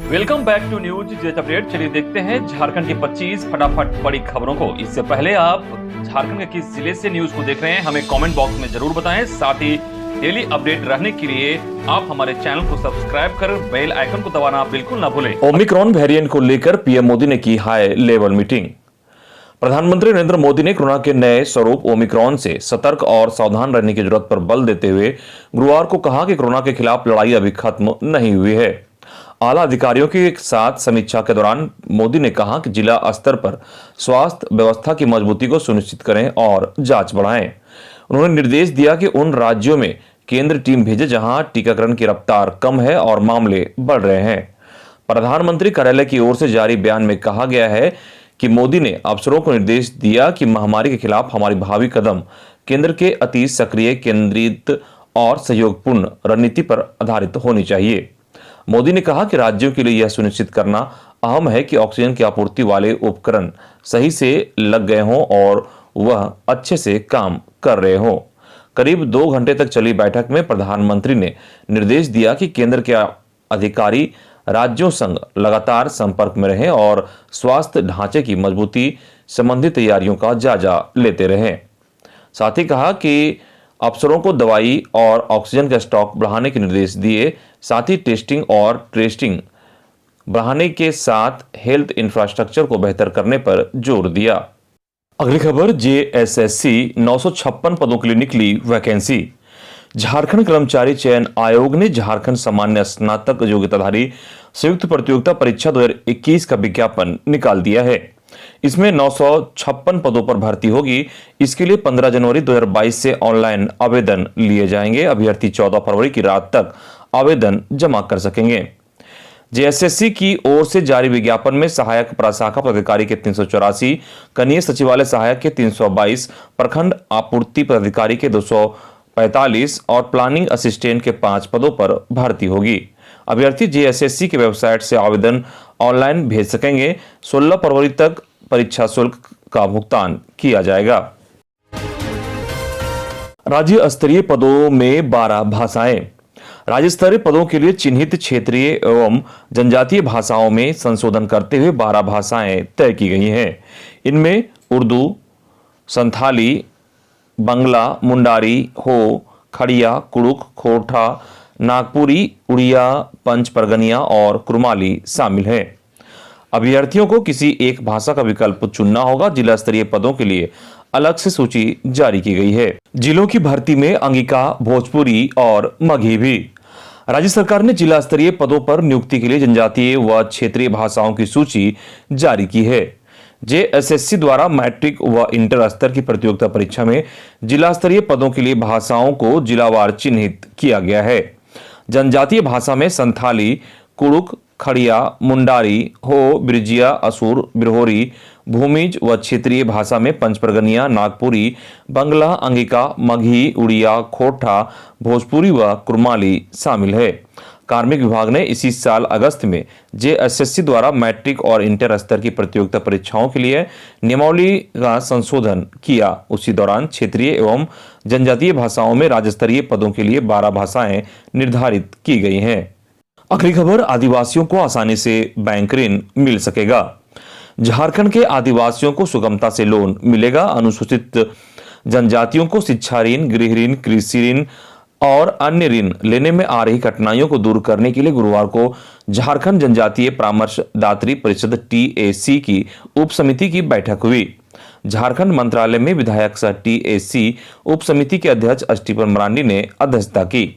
Welcome back to News Jet update. चलिए देखते हैं झारखंड की 25 फटाफट बड़ी खबरों को। इससे पहले आप झारखंड के किस जिले से न्यूज को देख रहे हैं हमें कमेंट बॉक्स में जरूर बताएं। साथ ही डेली अपडेट रहने के लिए आप हमारे चैनल को सब्सक्राइब कर बेल आइकन को दबाना बिल्कुल ना भूलें। ओमिक्रॉन वेरिएंट को लेकर पीएम मोदी ने की हाई लेवल मीटिंग। प्रधानमंत्री नरेंद्र मोदी ने कोरोना के नए स्वरूप ओमिक्रॉन से सतर्क और सावधान रहने की जरूरत पर बल देते हुए गुरुवार को कहा कि कोरोना के खिलाफ लड़ाई अभी खत्म नहीं हुई है। आला अधिकारियों के साथ समीक्षा के दौरान मोदी ने कहा कि जिला स्तर पर स्वास्थ्य व्यवस्था की मजबूती को सुनिश्चित करें और जांच बढ़ाएं। उन्होंने निर्देश दिया कि उन राज्यों में केंद्र टीम भेजे जहां टीकाकरण की रफ्तार कम है और मामले बढ़ रहे हैं। प्रधानमंत्री कार्यालय की ओर से जारी बयान में कहा गया है कि मोदी ने अफसरों को निर्देश दिया कि महामारी के खिलाफ हमारी भावी कदम केंद्र के अति सक्रिय, केंद्रित और सहयोगपूर्ण रणनीति पर आधारित होनी चाहिए। मोदी ने कहा कि राज्यों के लिए यह सुनिश्चित करना अहम है कि ऑक्सीजन की आपूर्ति वाले उपकरण सही से लग गए हों और वह अच्छे से काम कर रहे हों। करीब 2 घंटे तक चली बैठक में प्रधानमंत्री ने निर्देश दिया कि केंद्र के अधिकारी राज्यों संग लगातार संपर्क में रहें और स्वास्थ्य ढांचे की मजबूती संबंधी तैयारियों का जायजा लेते रहें। साथ ही कहा कि अफसरों को दवाई और ऑक्सीजन का स्टॉक बढ़ाने के निर्देश दिए। साथ ही टेस्टिंग और ट्रेसिंग बढ़ाने के साथ हेल्थ इंफ्रास्ट्रक्चर को बेहतर करने पर जोर दिया। अगली खबर, जेएसएससी 956 पदों के लिए निकली वैकेंसी। झारखंड कर्मचारी चयन आयोग ने झारखंड सामान्य स्नातक योग्यताधारी संयुक्त प्रतियोगिता परीक्षा 2021 का विज्ञापन निकाल दिया है। इसमें 956 पदों पर भर्ती होगी। इसके लिए 15 जनवरी 2022 से ऑनलाइन आवेदन लिए जाएंगे। अभ्यर्थी 14 फरवरी की रात तक आवेदन जमा कर सकेंगे। जेएसएससी की ओर से जारी विज्ञापन में सहायक प्रशाखा पदाधिकारी के 384, कनीय सचिवालय सहायक के 322, प्रखंड आपूर्ति पदाधिकारी के 245 और प्लानिंग असिस्टेंट के 5 पदों पर भर्ती होगी। अभ्यर्थी जेएसएससी की वेबसाइट से आवेदन ऑनलाइन भेज सकेंगे। 16 फरवरी तक परीक्षा शुल्क का भुगतान किया जाएगा। राज्य स्तरीय पदों में 12 भाषाएं। राज्य स्तरीय पदों के लिए चिन्हित क्षेत्रीय एवं जनजातीय भाषाओं में संशोधन करते हुए 12 भाषाएं तय की गई हैं। इनमें उर्दू, संथाली, बंगला, मुंडारी, हो, खड़िया, कुड़ुक, खोरठा, नागपुरी, उड़िया, पंच परगनिया और कुरमाली शामिल हैं। अभ्यर्थियों को किसी एक भाषा का विकल्प चुनना होगा। जिला स्तरीय पदों के लिए अलग से सूची जारी की गई है। जिलों की भर्ती में अंगिका, भोजपुरी और मगही भी। राज्य सरकार ने जिला स्तरीय पदों पर नियुक्ति के लिए जनजातीय व क्षेत्रीय भाषाओं की सूची जारी की है। जेएसएससी द्वारा मैट्रिक व इंटर स्तर की प्रतियोगिता परीक्षा में जिला स्तरीय पदों के लिए भाषाओं को जिलावार चिन्हित किया गया है। जनजातीय भाषा में संथाली, कुड़ुक, खड़िया, मुंडारी, हो, बिरजिया, असुर, बिरहोरी, भूमिज व क्षेत्रीय भाषा में पंचपरगनिया, नागपुरी, बंगला, अंगिका, मगही, उड़िया, खोरठा, भोजपुरी व कुरमाली शामिल है। कार्मिक विभाग ने इसी साल अगस्त में जेएसएससी द्वारा मैट्रिक और इंटर स्तर की प्रतियोगिता परीक्षाओं के लिए नियमावली का संशोधन किया। उसी दौरान क्षेत्रीय एवं जनजातीय भाषाओं में राज्य स्तरीय पदों के लिए 12 भाषाएं निर्धारित की गई हैं। अगली खबर, आदिवासियों को आसानी से बैंक ऋण मिल सकेगा। झारखंड के आदिवासियों को सुगमता से लोन मिलेगा। अनुसूचित जनजातियों को शिक्षा ऋण, गृह ऋण, कृषि ऋण और अन्य ऋण लेने में आ रही कठिनाइयों को दूर करने के लिए गुरुवार को झारखंड जनजातीय परामर्शदात्री परिषद टीएसी की उप समिति की बैठक हुई। झारखंड मंत्रालय में विधायक सह टीएसी उप समिति के अध्यक्ष स्टीफन मरांडी ने अध्यक्षता की।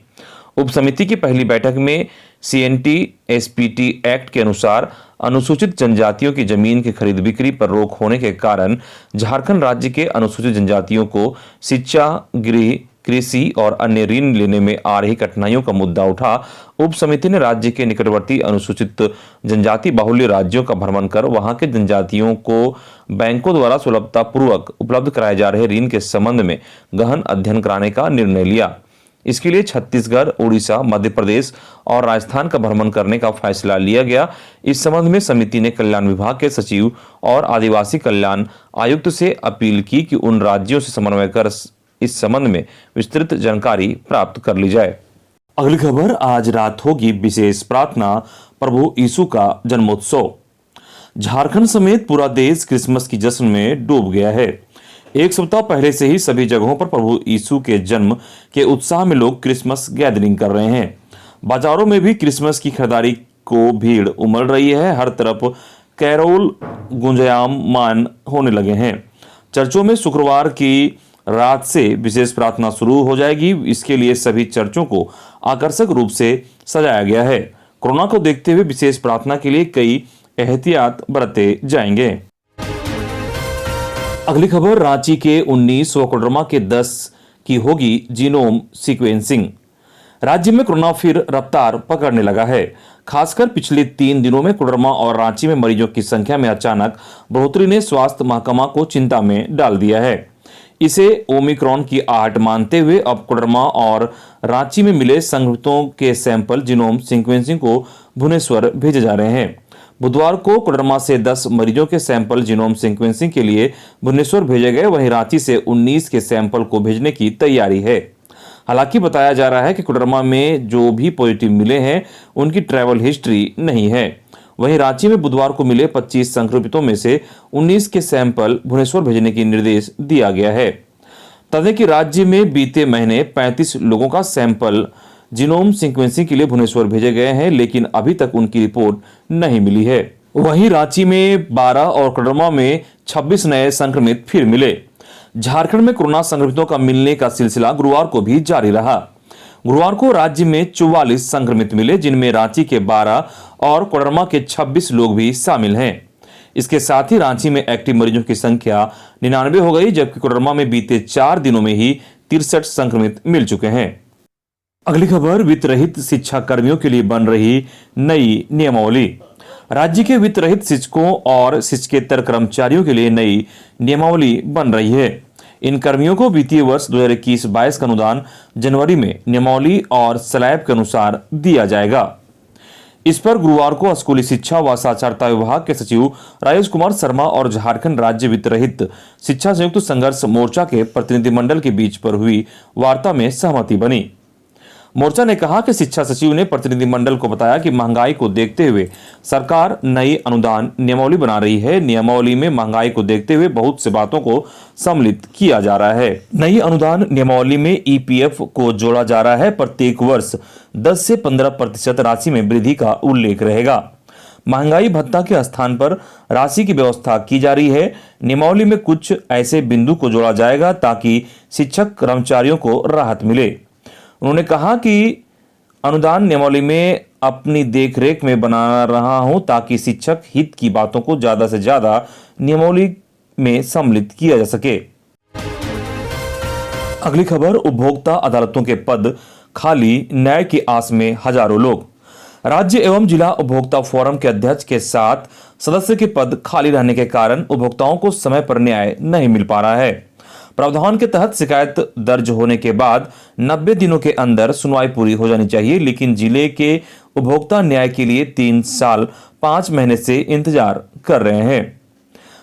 उप समिति की पहली बैठक में सीएनटी एसपीटी एक्ट के अनुसार अनुसूचित जनजातियों की जमीन की खरीद बिक्री पर रोक होने के कारण झारखंड राज्य के अनुसूचित जनजातियों को शिक्षा, गृह, कृषि और अन्य ऋण लेने में आ रही कठिनाइयों का मुद्दा उठा। उप समिति ने राज्य के निकटवर्ती अनुसूचित जनजाति बाहुल्य राज्यों का भ्रमण कर वहां के जनजातियों को बैंकों द्वारा सुलभता पूर्वक उपलब्ध कराए जा रहे ऋण के संबंध में गहन अध्ययन कराने का निर्णय लिया। इसके लिए छत्तीसगढ़, उड़ीसा, मध्य प्रदेश और राजस्थान का भ्रमण करने का फैसला लिया गया। इस संबंध में समिति ने कल्याण विभाग के सचिव और आदिवासी कल्याण आयुक्त से अपील की कि उन राज्यों से समन्वय कर इस संबंध में विस्तृत जानकारी प्राप्त कर ली जाए। अगली खबर, आज रात होगी विशेष प्रार्थना प्रभु यीशु का जन्मोत्सव। झारखंड समेत पूरा देश क्रिसमस की जश्न में डूब गया है। एक सप्ताह पहले से ही सभी जगहों पर प्रभु यीशु के जन्म के उत्साह में लोग क्रिसमस गैदरिंग कर रहे हैं। बाजारों में भी क्रिसमस की खरीदारी को भीड़ उमड़ रही है। हर तरफ कैरोल गुंजायमान होने लगे हैं। चर्चों में शुक्रवार की रात से विशेष प्रार्थना शुरू हो जाएगी। इसके लिए सभी चर्चों को आकर्षक रूप से सजाया गया है। कोरोना को देखते हुए विशेष प्रार्थना के लिए कई एहतियात बरते जाएंगे। अगली खबर, रांची के 19 व कोडरमा के 10 की होगी जीनोम सीक्वेंसिंग। राज्य में कोरोना फिर रफ्तार पकड़ने लगा है। खासकर पिछले 3 दिनों में कोडरमा और रांची में मरीजों की संख्या में अचानक बढ़ोतरी ने स्वास्थ्य महकमा को चिंता में डाल दिया है। इसे ओमिक्रॉन की आहट मानते हुए अब कोडरमा और रांची में मिले संक्रमितों के सैंपल जीनोम सीक्वेंसिंग को भुवनेश्वर भेजे जा रहे हैं। बुधवार को कोडरमा से 10 मरीजों के सैंपल जीनोम सीक्वेंसिंग के लिए भुवनेश्वर भेजे गए। वहीं रांची से 19 के सैंपल को भेजने की तैयारी है। हालांकि बताया जा रहा है कि कोडरमा में जो भी पॉजिटिव मिले हैं उनकी ट्रैवल हिस्ट्री नहीं है। वहीं रांची में बुधवार को मिले 25 संक्रमितों में से 19 के सैंपल भुवनेश्वर भेजने की निर्देश दिया गया है। तथा कि राज्य में बीते महीने 35 लोगों का सैंपल जीनोम सीक्वेंसिंग के लिए भुवनेश्वर भेजे गए हैं, लेकिन अभी तक उनकी रिपोर्ट नहीं मिली है। वहीं रांची में 12 और कोडरमा में 26 नए संक्रमित फिर मिले। झारखंड में कोरोना संक्रमितों का मिलने का सिलसिला गुरुवार को भी जारी रहा। गुरुवार को राज्य में 44 संक्रमित मिले, जिनमें रांची के 12 और कोडरमा के 26 लोग भी शामिल हैं। इसके साथ ही रांची में एक्टिव मरीजों की संख्या 99 हो गई, जबकि कोडरमा में बीते 4 दिनों में ही 63 संक्रमित मिल चुके हैं। अगली खबर, वित्त रहित शिक्षा कर्मियों के लिए बन रही नई नियमावली। राज्य के वित्त रहित शिक्षकों और शिक्षकेतर कर्मचारियों के लिए नई नियमावली बन रही है। इन कर्मियों को वित्तीय वर्ष 2021-22 का अनुदान जनवरी में नियमावली और स्लैब के अनुसार दिया जाएगा। इस पर गुरुवार को स्कूली शिक्षा व साक्षरता विभाग के सचिव राजेश कुमार शर्मा और झारखंड राज्य वित्त रहित शिक्षा संयुक्त संघर्ष मोर्चा के प्रतिनिधिमंडल के बीच पर हुई वार्ता में सहमति बनी। मोर्चा ने कहा कि शिक्षा सचिव ने प्रतिनिधिमंडल को बताया कि महंगाई को देखते हुए सरकार नई अनुदान नियमावली बना रही है। नियमावली में महंगाई को देखते हुए बहुत से बातों को सम्मिलित किया जा रहा है। नई अनुदान नियमावली में ईपीएफ को जोड़ा जा रहा है। प्रत्येक वर्ष 10 से 15% राशि में वृद्धि का उल्लेख रहेगा। महंगाई भत्ता के स्थान पर राशि की व्यवस्था की जा रही है। नियमावली में कुछ ऐसे बिंदु को जोड़ा जाएगा ताकि शिक्षक कर्मचारियों को राहत मिले। उन्होंने कहा कि अनुदान नियमावली में अपनी देखरेख में बना रहा हूं ताकि शिक्षक हित की बातों को ज्यादा से ज्यादा नियमावली में सम्मिलित किया जा सके। अगली खबर, उपभोक्ता अदालतों के पद खाली, न्याय की आस में हजारों लोग। राज्य एवं जिला उपभोक्ता फोरम के अध्यक्ष के साथ सदस्य के पद खाली रहने के कारण उपभोक्ताओं को समय पर न्याय नहीं मिल पा रहा है। प्रावधान के तहत शिकायत दर्ज होने के बाद 90 दिनों के अंदर सुनवाई पूरी हो जानी चाहिए, लेकिन जिले के उपभोक्ता न्याय के लिए 3 साल 5 महीने से इंतजार कर रहे हैं।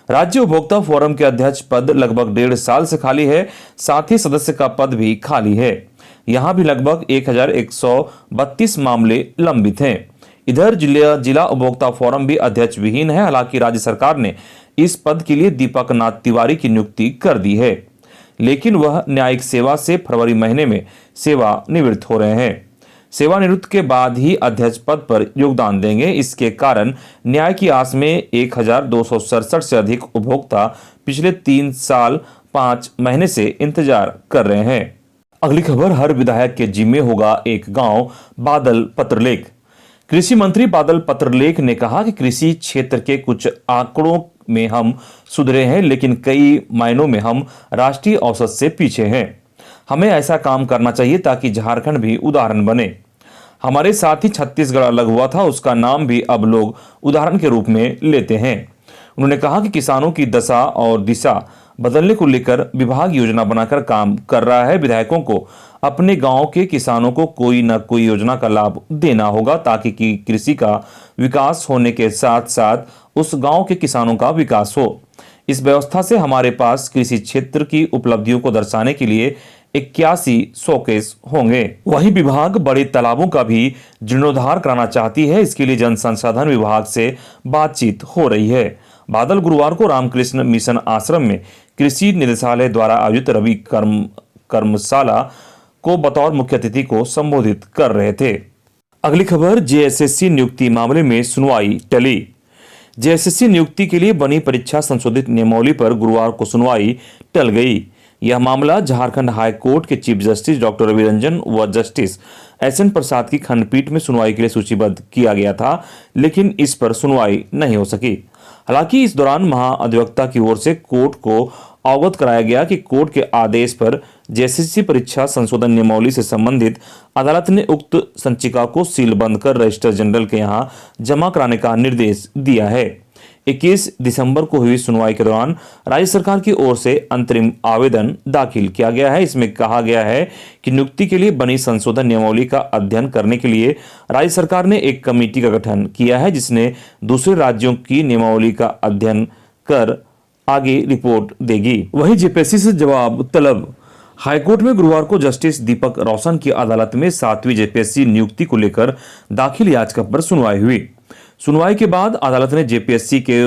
राज्य उपभोक्ता फोरम के अध्यक्ष पद लगभग 1.5 साल से खाली है। साथ ही सदस्य का पद भी खाली है। यहां भी लगभग 1132 मामले लंबित हैं। इधर जिला उपभोक्ता फोरम भी अध्यक्ष विहीन है। हालांकि राज्य सरकार ने इस पद के लिए दीपक नाथ तिवारी की नियुक्ति कर दी है, लेकिन वह न्यायिक सेवा से फरवरी महीने में सेवानिवृत्त हो रहे हैं। सेवानिवृत्त के बाद ही अध्यक्ष पद पर योगदान देंगे। इसके कारण न्याय की आस में 1267 से अधिक उपभोक्ता पिछले 3 साल 5 महीने से इंतजार कर रहे हैं। अगली खबर, हर विधायक के जिम्मे होगा एक गांव, बादल पत्रलेख। कृषि मंत्री बादल पत्रलेख ने कहा कि कृषि क्षेत्र के कुछ आंकड़ों में हम सुधरे हैं, लेकिन कई मायनों में हम राष्ट्रीय औसत से पीछे हैं। हमें ऐसा काम करना चाहिए ताकि झारखंड भी उदाहरण बने। हमारे साथ ही छत्तीसगढ़ अलग हुआ था, उसका नाम भी अब लोग उदाहरण के रूप में लेते हैं। उन्होंने कहा कि किसानों की दशा और दिशा बदलने को लेकर विभाग योजना बनाकर काम कर रहा है। विधायकों को अपने गांव के किसानों को कोई न कोई योजना का लाभ देना होगा ताकि कृषि का विकास होने के साथ साथ उस गांव के किसानों का विकास हो। इस व्यवस्था से हमारे पास कृषि क्षेत्र की उपलब्धियों को दर्शाने के लिए 81 शोकेस होंगे। वहीं विभाग बड़े तालाबों का भी जीर्णोद्धार कराना चाहती है। इसके लिए जल संसाधन विभाग से बातचीत हो रही है। बादल गुरुवार को रामकृष्ण मिशन आश्रम में कृषि निदेशालय द्वारा आयोजित रवि कर्मशाला को बतौर मुख्य अतिथि को संबोधित कर रहे थे। अगली खबर, जेएसएससी नियुक्ति मामले में सुनवाई टली। जेएसएससी नियुक्ति के लिए बनी परीक्षा संशोधित नियमावली पर गुरुवार को सुनवाई टल गई। यह मामला झारखंड हाई कोर्ट के chief justice doctor Ravi Ranjan व जस्टिस एसएन प्रसाद की खंडपीठ में सुनवाई के लिए सूचीबद्ध किया गया था, लेकिन इस पर सुनवाई नहीं हो सकी। हालांकि इस दौरान महाअधिवक्ता की ओर से कोर्ट को अवगत कराया गया कि कोर्ट के आदेश पर जेएसएससी परीक्षा संशोधन नियमावली से संबंधित अदालत ने उक्त संचिका को सीलबंद कर रजिस्ट्रार जनरल के यहां जमा कराने का निर्देश दिया है। 21 दिसंबर को हुई सुनवाई के दौरान राज्य सरकार की ओर से अंतरिम आवेदन दाखिल किया गया है। इसमें कहा गया है कि नियुक्ति के लिए बनी संशोधन नियमावली का अध्ययन करने के लिए राज्य सरकार ने एक कमेटी का गठन किया है, जिसने दूसरे राज्यों की नियमावली का अध्ययन कर आगे रिपोर्ट देगी। वहीं जेपीएससी से जवाब तलब। हाईकोर्ट में गुरुवार को जस्टिस दीपक रोशन की अदालत में 7वीं जेपीएससी नियुक्ति को लेकर दाखिल याचिका पर सुनवाई हुई। सुनवाई के बाद अदालत ने जेपीएससी के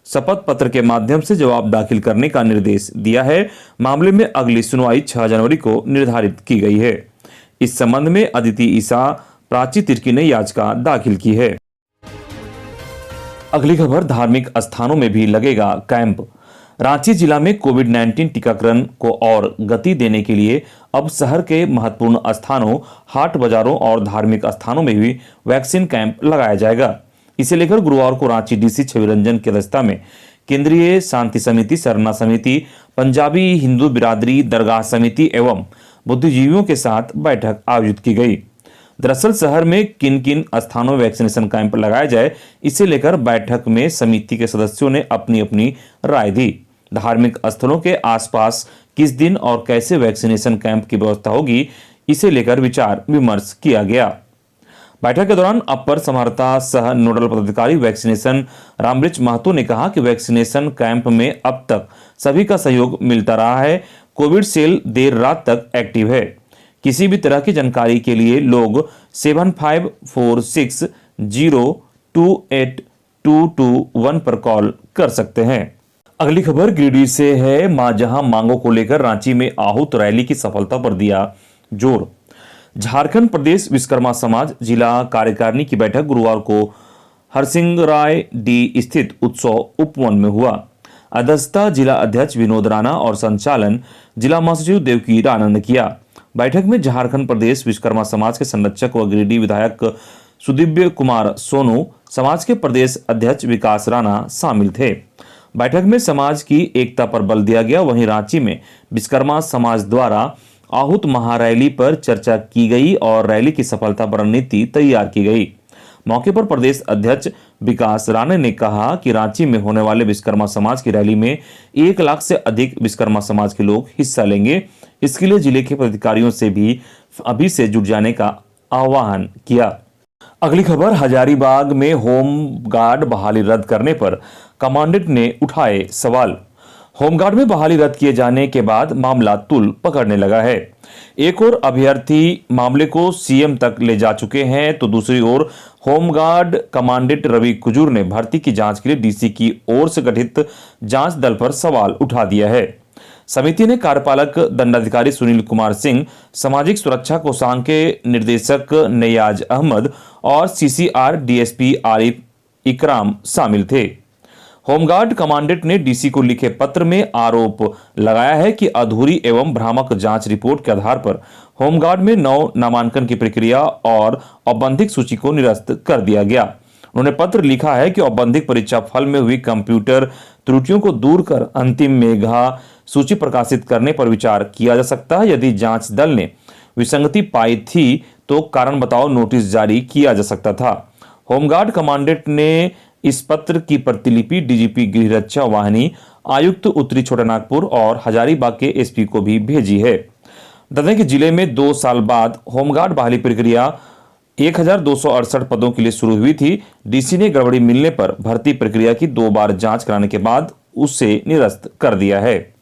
शपथ पत्र के माध्यम से जवाब दाखिल करने का निर्देश दिया है। मामले में अगली सुनवाई 6 जनवरी को निर्धारित की गई है। इस संबंध में अदिति ईसा प्राची तिर्की ने याचिका दाखिल की है। अगली खबर, धार्मिक स्थानों में भी लगेगा कैंप। रांची जिला में कोविड-19 टीकाकरण को और गति देने के लिए अब शहर के महत्वपूर्ण स्थानों, हाट बाजारों और धार्मिक स्थानों में भी वैक्सीन कैंप लगाया जाएगा। इसे लेकर गुरुवार को रांची डीसी छवि रंजन की अध्यक्षता में केंद्रीय शांति समिति, सरना समिति, पंजाबी हिंदू बिरादरी दरगाह समिति एवं बुद्धिजीवियों के साथ बैठक आयोजित की गई। दरअसल शहर में किन किन स्थानों में वैक्सीनेशन कैंप लगाया जाए, इसे लेकर बैठक में समिति के सदस्यों ने अपनी अपनी राय दी। धार्मिक स्थलों के आसपास किस दिन और कैसे वैक्सीनेशन कैंप की व्यवस्था होगी, इसे लेकर विचार विमर्श किया गया। बैठक के दौरान अपर समाहर्ता सह नोडल पदाधिकारी वैक्सीनेशन रामवृक्ष महतो ने कहा कि वैक्सीनेशन कैंप में अब तक सभी का सहयोग मिलता रहा है। कोविड सेल देर रात तक एक्टिव है। किसी भी तरह की जानकारी के लिए लोग 7546028221 पर कॉल कर सकते हैं। अगली खबर गिरिडीह से है। मां जहां मांगों को लेकर रांची में आहूत रैली की सफलता पर दिया जोर। झारखंड प्रदेश विश्वकर्मा समाज जिला कार्यकारिणी की बैठक गुरुवार को हरसिंगराय डी स्थित उत्सव उपवन में हुआ। अध्यक्षता जिला अध्यक्ष विनोद राणा और संचालन जिला महासचिव देवकी राणा ने किया। बैठक में झारखंड प्रदेश विश्वकर्मा समाज के संरक्षक व गिरिडीह विधायक सुदिव्य कुमार सोनू, समाज के प्रदेश अध्यक्ष विकास राणा शामिल थे। बैठक में समाज की एकता पर बल दिया गया। वहीं रांची में विश्वकर्मा समाज द्वारा आहूत महारैली पर चर्चा की गई और रैली की सफलता पर रणनीति तैयार की गई। मौके पर प्रदेश अध्यक्ष विकास राणा ने कहा कि रांची में होने वाले विश्वकर्मा समाज की रैली में 1 लाख से अधिक विश्वकर्मा समाज के लोग हिस्सा लेंगे। इसके लिए जिले के पदाधिकारियों से भी अभी से जुट जाने का आह्वान किया। अगली खबर, हजारीबाग में होमगार्ड बहाली रद्द करने पर कमांडेंट ने उठाए सवाल। होमगार्ड में बहाली रद्द किए जाने के बाद मामला तूल पकड़ने लगा है। एक ओर अभ्यर्थी मामले को सीएम तक ले जा चुके हैं, तो दूसरी ओर होमगार्ड कमांडेंट रवि कुजूर ने भर्ती की जांच के लिए डीसी की ओर से गठित जांच दल पर सवाल उठा दिया है। समिति ने कार्यपालक दंडाधिकारी सुनील कुमार सिंह, सामाजिक सुरक्षा कोषांग के निदेशक नयाज अहमद और सीसीआर डीएसपी आरिफ इकराम शामिल थे। होमगार्ड कमांडेंट ने डीसी को लिखे पत्र में आरोप लगाया है कि अधूरी एवं भ्रामक जांच रिपोर्ट के आधार पर होमगार्ड में नामांकन की प्रक्रिया और औपबंधिक सूची को निरस्त कर दिया गया। उन्होंने पत्र लिखा है कि औपबंधिक परीक्षा फल में हुई कंप्यूटर त्रुटियों को दूर कर अंतिम मेघा सूची प्रकाशित करने पर विचार किया जा सकता है। यदि जांच दल ने विसंगति पाई थी तो कारण बताओ नोटिस जारी किया जा सकता था। होमगार्ड कमांडेंट ने इस पत्र की प्रतिलिपि डीजीपी गृह रक्षा वाहिनी, आयुक्त उत्तरी छोटानागपुर और हजारीबाग के एसपी को भी भेजी है। बता दें कि जिले में 2 साल बाद होमगार्ड बहाली प्रक्रिया 1268 पदों के लिए शुरू हुई थी। डीसी ने गड़बड़ी मिलने पर भर्ती प्रक्रिया की 2 बार जांच कराने के बाद उसे निरस्त कर दिया है।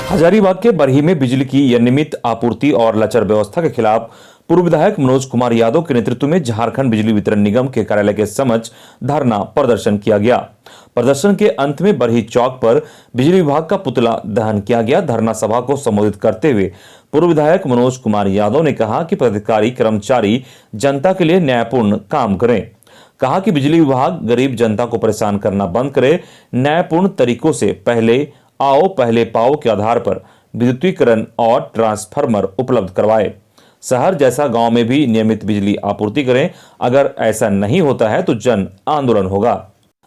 हजारीबाग के बरही में बिजली की अनियमित आपूर्ति और लचर व्यवस्था के खिलाफ पूर्व विधायक मनोज कुमार यादव के नेतृत्व में झारखंड बिजली वितरण निगम के कार्यालय के समक्ष धरना प्रदर्शन किया गया। प्रदर्शन के अंत में बरही चौक पर बिजली विभाग का पुतला दहन किया गया। धरना सभा को संबोधित करते हुए पूर्व विधायक मनोज कुमार यादव ने कहा कि पदाधिकारी कर्मचारी जनता के लिए न्यायपूर्ण काम करें। कहा कि बिजली विभाग गरीब जनता को परेशान करना बंद करे, न्यायपूर्ण तरीकों से पहले आओ पहले पाओ के आधार पर विद्युतीकरण और ट्रांसफार्मर उपलब्ध करवाए। शहर जैसा गांव में भी नियमित बिजली आपूर्ति करें। अगर ऐसा नहीं होता है तो जन आंदोलन होगा।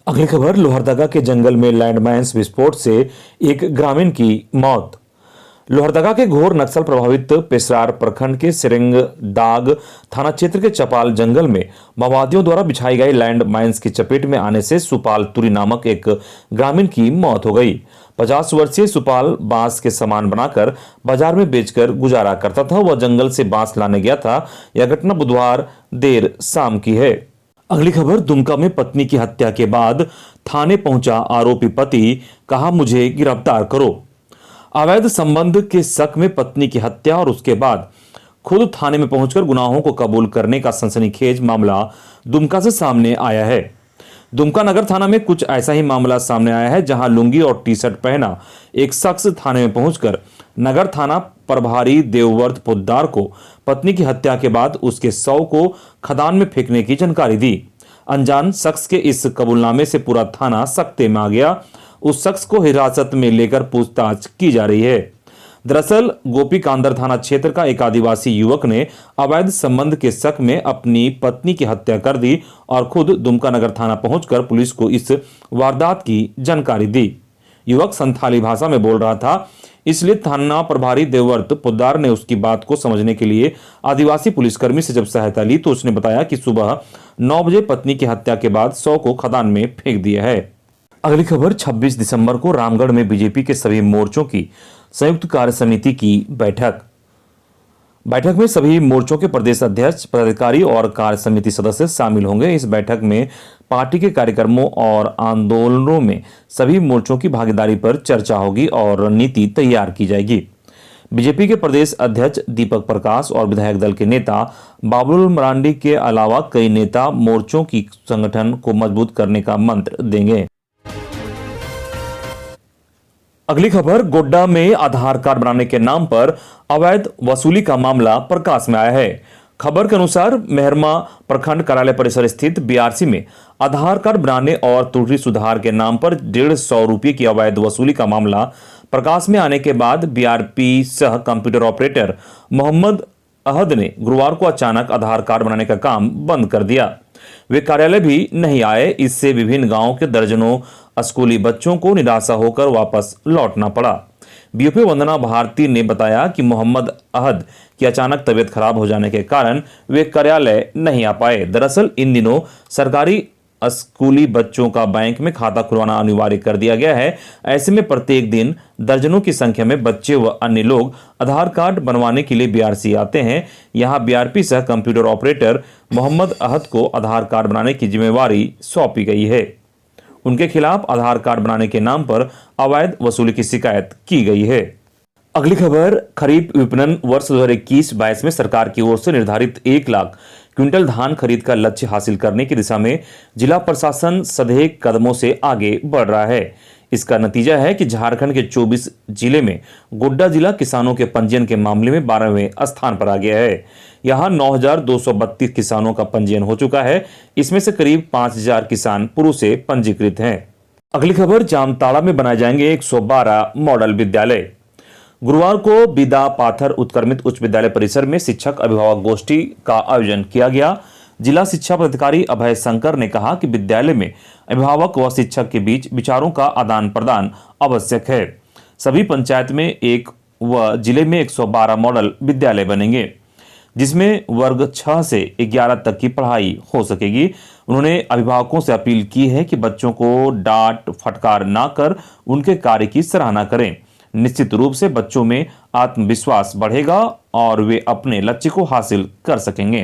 अगली खबर, लोहरदगा के जंगल में लैंडमाइंस विस्फोट से एक ग्रामीण की मौत। लोहरदगा के घोर नक्सल प्रभावित पेशरार प्रखंड के सिरंगदाग थाना क्षेत्र के चपाल जंगल में माओवादियों द्वारा बिछाई गई लैंड माइंस की चपेट में आने से सुपाल तुरी नामक एक ग्रामीण की मौत हो गई। 50 वर्षीय सुपाल बांस के सामान बनाकर बाजार में बेचकर गुजारा करता था। वह जंगल से बांस लाने गया था। यह घटना बुधवार देर शाम की है। अगली खबर, दुमका में पत्नी की हत्या के बाद थाने पहुंचा आरोपी पति, कहा मुझे गिरफ्तार करो। अवैध संबंध के शक में पत्नी की हत्या और उसके बाद खुद थाने में पहुंचकर गुनाहों को कबूल करने का सनसनीखेज मामला दुमका से सामने आया है। दुमका नगर थाना में कुछ ऐसा ही मामला सामने आया है, जहां लुंगी और टी शर्ट पहना एक शख्स थाने में पहुंचकर नगर थाना प्रभारी देवव्रत पोद्दार को पत्नी की हत्या के बाद उसके शव को खदान में फेंकने की जानकारी दी। अनजान शख्स के इस कबूलनामे से पूरा थाना सख्ते में आ गया। उस शख्स को हिरासत में लेकर पूछताछ की जा रही है। दरअसल गोपीकांदर थाना क्षेत्र का एक आदिवासी युवक ने अवैध संबंध के शक में अपनी पत्नी की हत्या कर दी और खुद दुमका नगर थाना पहुंचकर पुलिस को इस वारदात की जानकारी दी। युवक संथाली भाषा में बोल रहा था, इसलिए थाना प्रभारी देवव्रत पोद्दार ने उसकी बात को समझने के लिए आदिवासी पुलिसकर्मी से जब सहायता ली तो उसने बताया कि सुबह 9 बजे पत्नी की हत्या के बाद शव को खदान में फेंक दिया है। अगली खबर, 26 दिसंबर को रामगढ़ में बीजेपी के सभी मोर्चों की संयुक्त कार्य समिति की बैठक में सभी मोर्चों के प्रदेश अध्यक्ष, पदाधिकारी और कार्य समिति सदस्य शामिल होंगे। इस बैठक में पार्टी के कार्यक्रमों और आंदोलनों में सभी मोर्चों की भागीदारी पर चर्चा होगी और नीति तैयार की जाएगी। बीजेपी के प्रदेश अध्यक्ष दीपक प्रकाश और विधायक दल के नेता बाबुल मरांडी के अलावा कई नेता मोर्चों की संगठन को मजबूत करने का मंत्र देंगे। अगली खबर, गोड्डा में आधार कार्ड बनाने के नाम पर अवैध वसूली का मामला प्रकाश में आया है। खबर के अनुसार मेहरमा प्रखंड कार्यालय परिसर स्थित बीआरसी में आधार कार्ड बनाने और त्रुटि सुधार के नाम पर 150 रुपये की अवैध वसूली का मामला प्रकाश में आने के बाद बीआरपी सह कंप्यूटर ऑपरेटर मोहम्मद अहद ने गुरुवार को अचानक आधार कार्ड बनाने का काम बंद कर दिया। वे कार्यालय भी नहीं आए। इससे विभिन्न गांवों के दर्जनों स्कूली बच्चों को निराशा होकर वापस लौटना पड़ा। बीओपी वंदना भारती ने बताया कि मोहम्मद अहद की अचानक तबीयत खराब हो जाने के कारण वे कार्यालय नहीं आ पाए। दरअसल इन दिनों सरकारी स्कूली बच्चों का बैंक में खाता खुलवाना अनिवार्य कर दिया गया है। ऐसे में प्रत्येक दिन दर्जनों की संख्या में बच्चे व अन्य लोग आधार कार्ड बनवाने के लिए बीआरसी आते हैं। यहां बीआरपी सह कंप्यूटर ऑपरेटर मोहम्मद अहद को आधार कार्ड बनाने की जिम्मेवारी सौंपी गई है। उनके खिलाफ आधार कार्ड बनाने के नाम पर अवैध वसूली की शिकायत की गई है। अगली खबर, खरीफ विपणन वर्ष 2021-22 में सरकार की ओर से निर्धारित 1 लाख क्विंटल धान खरीद का लक्ष्य हासिल करने की दिशा में जिला प्रशासन सधेक कदमों से आगे बढ़ रहा है। इसका नतीजा है कि झारखंड के 24 जिले में गोड्डा जिला किसानों के पंजीयन के मामले में 12वें स्थान पर आ गया है। यहां 9,232 किसानों का पंजीयन हो चुका है। इसमें से करीब 5,000 किसान पूर्व से पंजीकृत हैं। अगली खबर, जामताड़ा में बनाए जाएंगे 112 मॉडल विद्यालय। गुरुवार को बिदा पाथर उत्क्रमित उच्च विद्यालय परिसर में शिक्षक अभिभावक गोष्ठी का आयोजन किया गया। जिला शिक्षा पदाधिकारी अभय शंकर ने कहा कि विद्यालय में अभिभावक व शिक्षक के बीच विचारों का आदान प्रदान आवश्यक है। सभी पंचायत में एक व जिले में 112 मॉडल विद्यालय बनेंगे, जिसमें वर्ग 6 से 11 तक की पढ़ाई हो सकेगी। उन्होंने अभिभावकों से अपील की है कि बच्चों को डांट फटकार ना कर उनके कार्य की सराहना करें। निश्चित रूप से बच्चों में आत्मविश्वास बढ़ेगा और वे अपने लक्ष्य को हासिल कर सकेंगे।